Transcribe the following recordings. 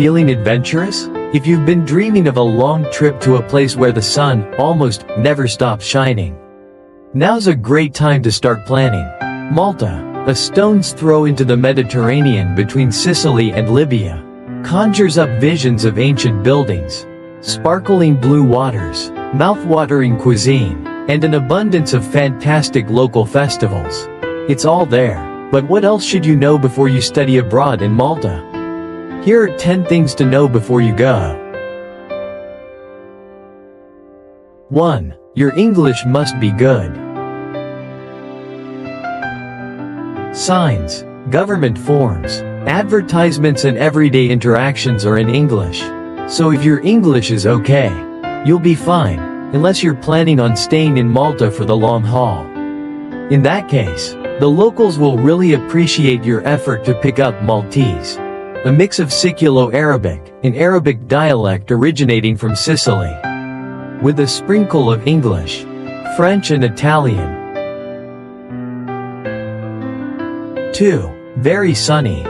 Feeling adventurous? If you've been dreaming of a long trip to a place where the sun almost never stops shining, now's a great time to start planning. Malta, a stone's throw into the Mediterranean between Sicily and Libya, conjures up visions of ancient buildings, sparkling blue waters, mouth-watering cuisine, and an abundance of fantastic local festivals. It's all there. But what else should you know before you study abroad in Malta? Here are 10 things to know before you go. 1. Your English must be good. Signs, government forms, advertisements and everyday interactions are in English. So if your English is okay, you'll be fine, unless you're planning on staying in Malta for the long haul. In that case, the locals will really appreciate your effort to pick up Maltese, a mix of Siculo-Arabic, an Arabic dialect originating from Sicily, with a sprinkle of English, French and Italian. 2. Very sunny.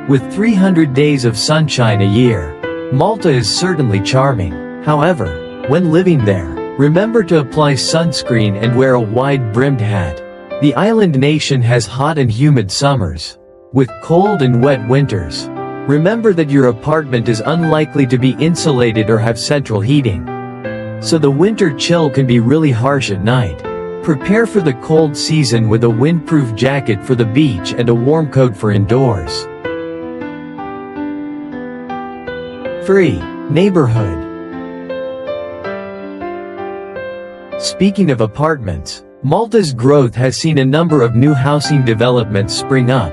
With 300 days of sunshine a year, Malta is certainly charming. However, when living there, remember to apply sunscreen and wear a wide-brimmed hat. The island nation has hot and humid summers, with cold and wet winters. Remember that your apartment is unlikely to be insulated or have central heating, so the winter chill can be really harsh at night. Prepare for the cold season with a windproof jacket for the beach and a warm coat for indoors. 3. Neighborhood. Speaking of apartments, Malta's growth has seen a number of new housing developments spring up,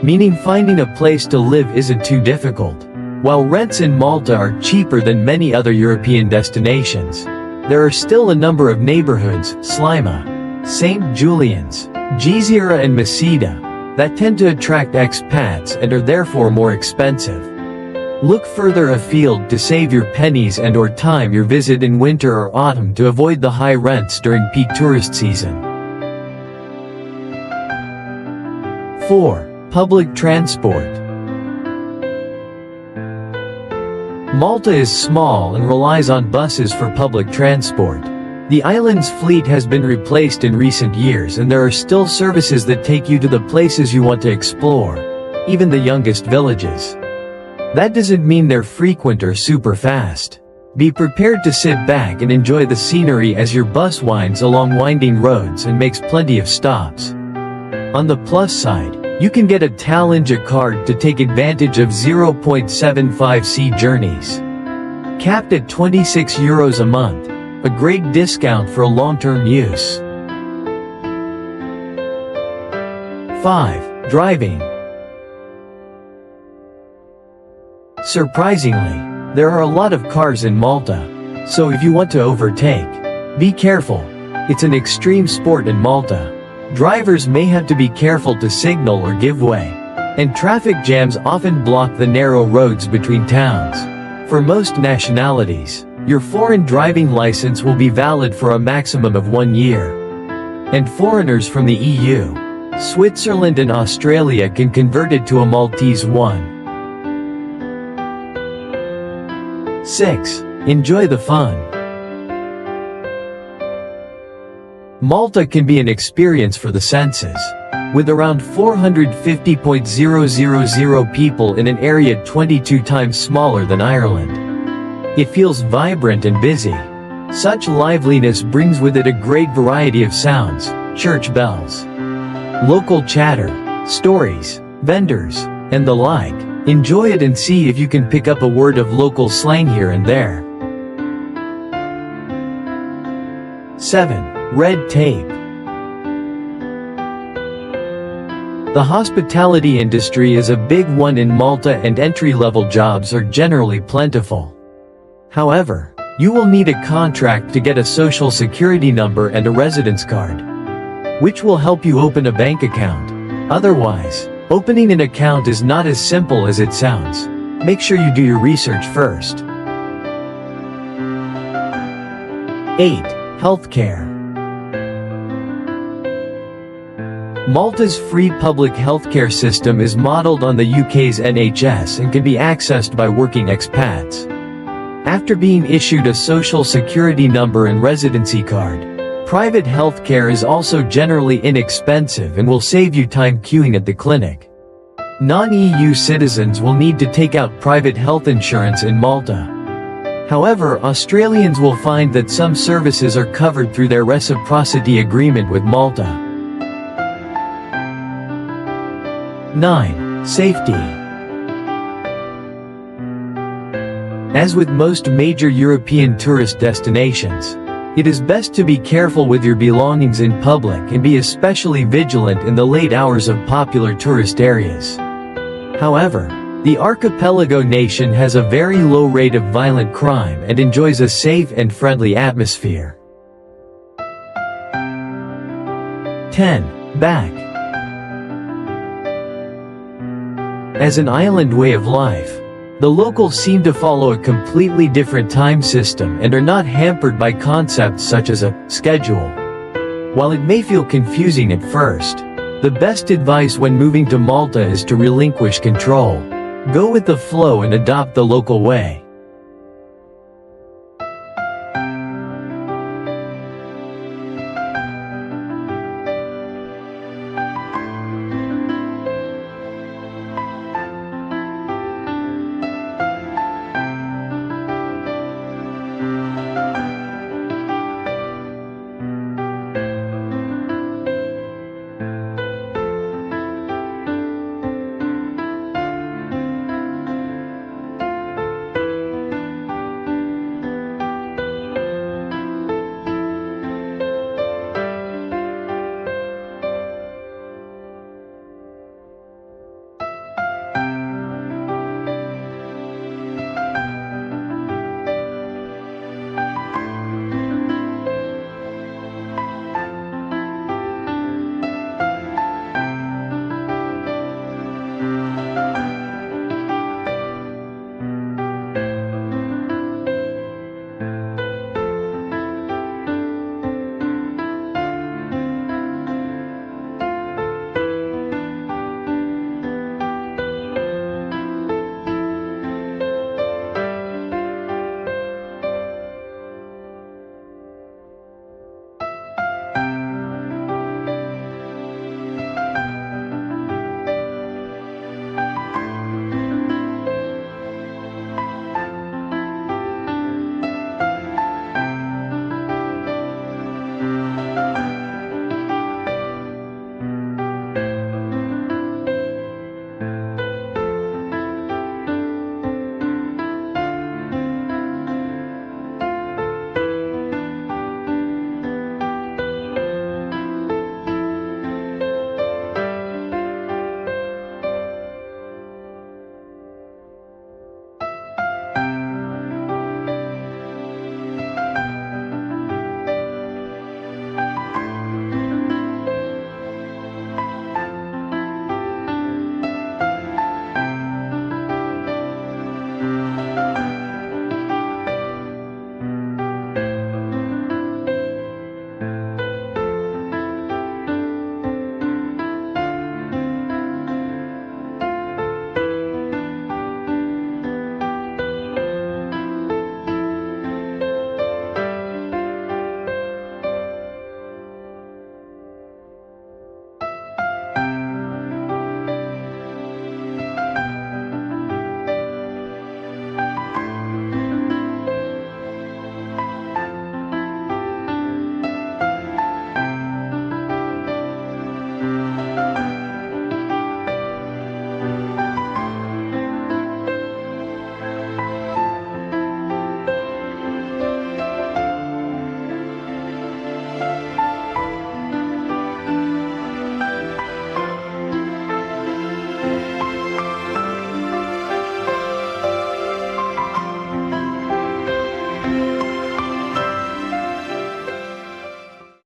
meaning finding a place to live isn't too difficult. While rents in Malta are cheaper than many other European destinations, there are still a number of neighborhoods, Slima, St. Julian's, Gizira and Masida, that tend to attract expats and are therefore more expensive. Look further afield to save your pennies and/or time your visit in winter or autumn to avoid the high rents during peak tourist season. 4. Public transport. Malta is small and relies on buses for public transport. The island's fleet has been replaced in recent years and there are still services that take you to the places you want to explore, even the youngest villages. That doesn't mean they're frequent or super fast. Be prepared to sit back and enjoy the scenery as your bus winds along winding roads and makes plenty of stops. On the plus side, you can get a Talinja card to take advantage of 0.75c journeys, capped at €26 a month, a great discount for long-term use. 5. Driving. Surprisingly, there are a lot of cars in Malta, so if you want to overtake, be careful. It's an extreme sport in Malta. Drivers may have to be careful to signal or give way, and traffic jams often block the narrow roads between towns. For most nationalities, your foreign driving license will be valid for a maximum of 1 year. And foreigners from the EU, Switzerland and Australia can convert it to a Maltese one. 6. Enjoy the fun. Malta can be an experience for the senses. With around 450,000 people in an area 22 times smaller than Ireland, it feels vibrant and busy. Such liveliness brings with it a great variety of sounds, church bells, local chatter, stories, vendors, and the like. Enjoy it and see if you can pick up a word of local slang here and there. 7. Red tape. The hospitality industry is a big one in Malta and entry-level jobs are generally plentiful. However, you will need a contract to get a social security number and a residence card, which will help you open a bank account. Otherwise, opening an account is not as simple as it sounds. Make sure you do your research first. 8. Healthcare. Malta's free public healthcare system is modeled on the UK's NHS and can be accessed by working expats. After being issued a social security number and residency card, private healthcare is also generally inexpensive and will save you time queuing at the clinic. Non-EU citizens will need to take out private health insurance in Malta. However, Australians will find that some services are covered through their reciprocity agreement with Malta. 9. Safety. As with most major European tourist destinations, it is best to be careful with your belongings in public and be especially vigilant in the late hours of popular tourist areas. However, the archipelago nation has a very low rate of violent crime and enjoys a safe and friendly atmosphere. 10. Back. As an island way of life, the locals seem to follow a completely different time system and are not hampered by concepts such as a schedule. While it may feel confusing at first, the best advice when moving to Malta is to relinquish control. Go with the flow and adopt the local way.